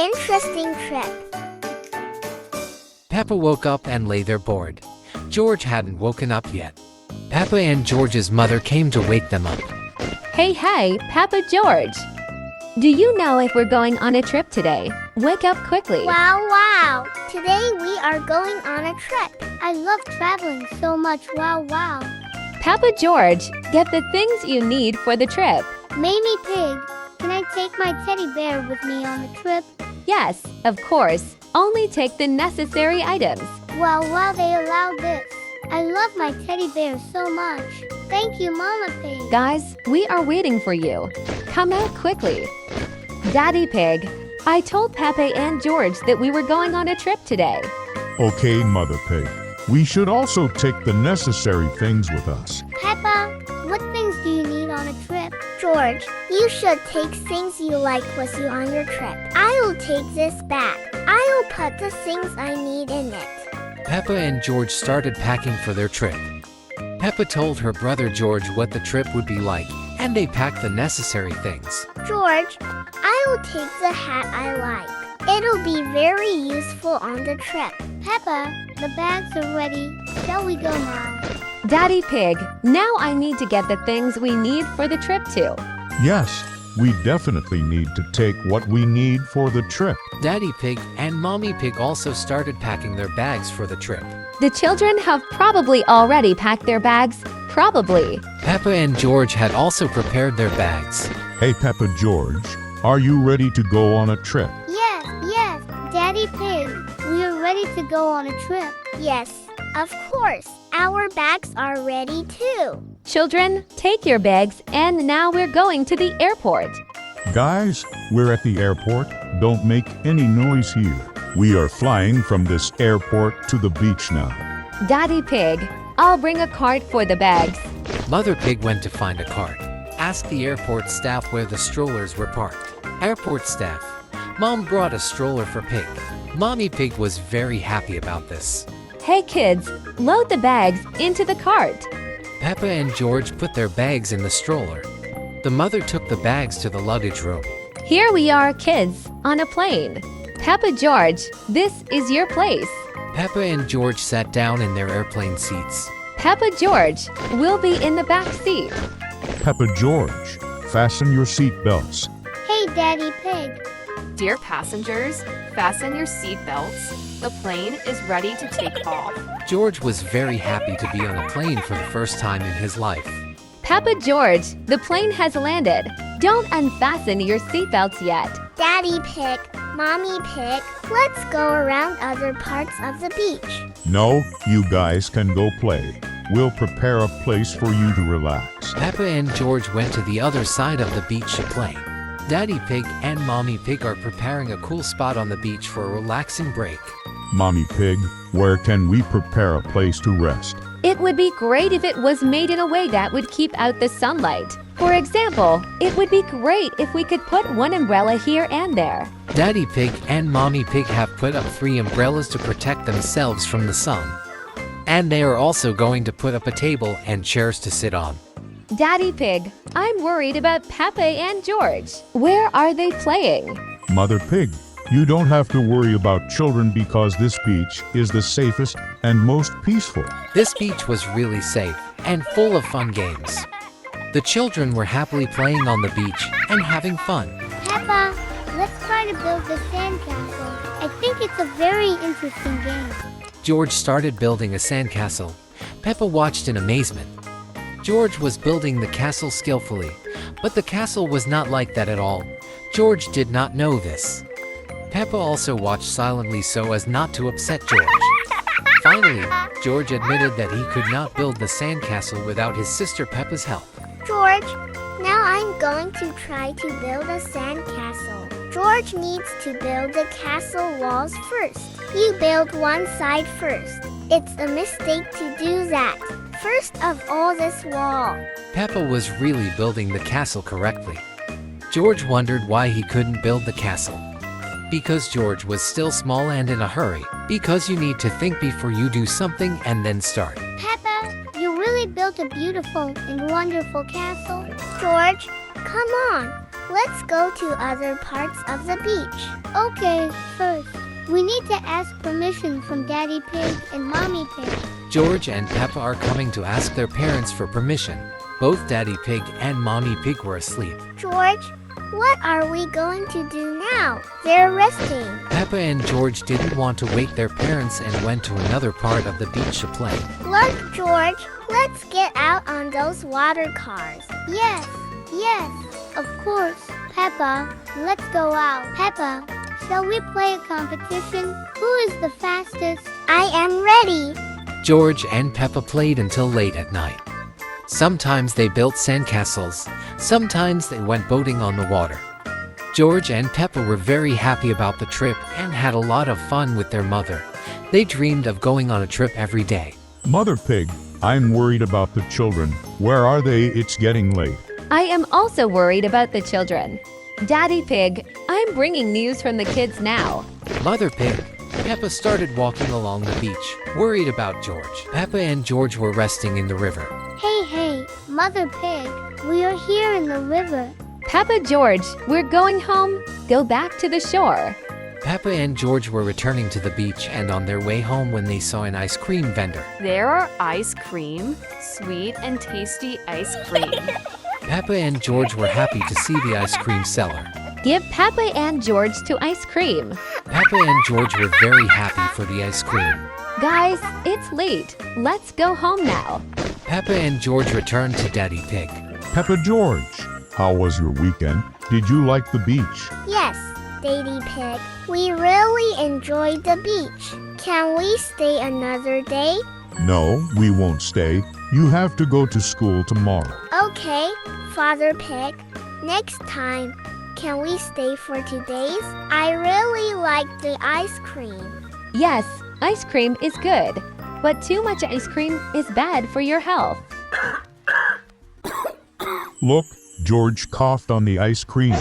interesting trip. Peppa woke up and lay there bored. George hadn't woken up yet. Peppa and George's mother came to wake them up. Hey, Papa George. Do you know if we're going on a trip today? Wake up quickly. Wow. Today we are going on a trip. I love traveling so much. Wow. Papa George, get the things you need for the trip. Mamie Pig, can I take my teddy bear with me on the trip? Yes, of course. Only take the necessary items. Wow, they allowed this. I love my teddy bear so much. Thank you, Mama Pig. Guys, we are waiting for you. Come out quickly. Daddy Pig, I told Pepe and George that we were going on a trip today. Okay, Mother Pig. We should also take the necessary things with us. Peppa, what things do you need on a trip? George, you should take things you like with you on your trip. I'll take this bag. I'll put the things I need in it. Peppa and George started packing for their trip. Peppa told her brother George what the trip would be like, and they packed the necessary things. George, I'll take the hat I like. It'll be very useful on the trip. Peppa, the bags are ready. Shall we go now? Daddy Pig, now I need to get the things we need for the trip too. Yes, we definitely need to take what we need for the trip. Daddy Pig and Mommy Pig also started packing their bags for the trip. The children have probably already packed their bags. Probably. Peppa and George had also prepared their bags. Hey, Peppa George, are you ready to go on a trip? Yes, Daddy Pig, we are ready to go on a trip. Yes, of course. Our bags are ready too. Children, take your bags, and now we're going to the airport. Guys, we're at the airport. Don't make any noise here. We are flying from this airport to the beach now. Daddy Pig, I'll bring a cart for the bags. Mother Pig went to find a cart. Asked the airport staff where the strollers were parked. Airport staff. Mom brought a stroller for Pig. Mommy Pig was very happy about this. Hey kids, load the bags into the cart. Peppa and George put their bags in the stroller. The mother took the bags to the luggage room. Here we are, kids, on a plane. Papa George, this is your place. Peppa and George sat down in their airplane seats. Papa George will be in the back seat. Peppa George, fasten your seat belts. Hey, Daddy Pig. Dear passengers, fasten your seatbelts. The plane is ready to take off. George was very happy to be on a plane for the first time in his life. Papa George, the plane has landed. Don't unfasten your seatbelts yet. Daddy Pig, Mommy Pig, let's go around other parts of the beach. No, you guys can go play. We'll prepare a place for you to relax. Peppa and George went to the other side of the beach to play. Daddy Pig and Mommy Pig are preparing a cool spot on the beach for a relaxing break. Mommy Pig, where can we prepare a place to rest? It would be great if it was made in a way that would keep out the sunlight. For example, it would be great if we could put one umbrella here and there. Daddy Pig and Mommy Pig have put up 3 umbrellas to protect themselves from the sun. And they are also going to put up a table and chairs to sit on. Daddy Pig, I'm worried about Pepe and George. Where are they playing? Mother Pig, you don't have to worry about children because this beach is the safest and most peaceful. This beach was really safe and full of fun games. The children were happily playing on the beach and having fun. Peppa, let's try to build the sandcastle. I think it's a very interesting game. George started building a sandcastle. Peppa watched in amazement. George was building the castle skillfully, but the castle was not like that at all. George did not know this. Peppa also watched silently so as not to upset George. Finally, George admitted that he could not build the sandcastle without his sister Peppa's help. George, now I'm going to try to build a sandcastle. George needs to build the castle walls first. You build one side first. It's a mistake to do that. First of all, this wall. Peppa was really building the castle correctly. George wondered why he couldn't build the castle. Because George was still small and in a hurry. Because you need to think before you do something and then start. Peppa, you really built a beautiful and wonderful castle. George, come on. Let's go to other parts of the beach. Okay, first, we need to ask permission from Daddy Pig and Mommy Pig. George and Peppa are coming to ask their parents for permission. Both Daddy Pig and Mommy Pig were asleep. George, what are we going to do now? They're resting. Peppa and George didn't want to wake their parents and went to another part of the beach to play. Look, George, let's get out on those water cars. Yes, of course. Peppa, let's go out. Peppa, shall we play a competition? Who is the fastest? I am ready. George and Peppa played until late at night. Sometimes they built sandcastles, sometimes they went boating on the water. George and Peppa were very happy about the trip and had a lot of fun with their mother. They dreamed of going on a trip every day. Mother Pig, I'm worried about the children. Where are they? It's getting late. I am also worried about the children. Daddy Pig, I'm bringing news from the kids now. Mother Pig, Peppa started walking along the beach, worried about George. Peppa and George were resting in the river. Hey, Mother Pig, we are here in the river. Peppa, George, we're going home. Go back to the shore. Peppa and George were returning to the beach and on their way home when they saw an ice cream vendor. There are ice cream, sweet and tasty ice cream. Peppa and George were happy to see the ice cream seller. Give Peppa and George to ice cream. Peppa and George were very happy for the ice cream. Guys, it's late. Let's go home now. Peppa and George returned to Daddy Pig. Peppa George, how was your weekend? Did you like the beach? Yes, Daddy Pig, we really enjoyed the beach. Can we stay another day? No, we won't stay. You have to go to school tomorrow. Okay, Father Pig. Next time, can we stay for 2 days? I really like the ice cream. Yes, ice cream is good, but too much ice cream is bad for your health. Look, George coughed on the ice cream.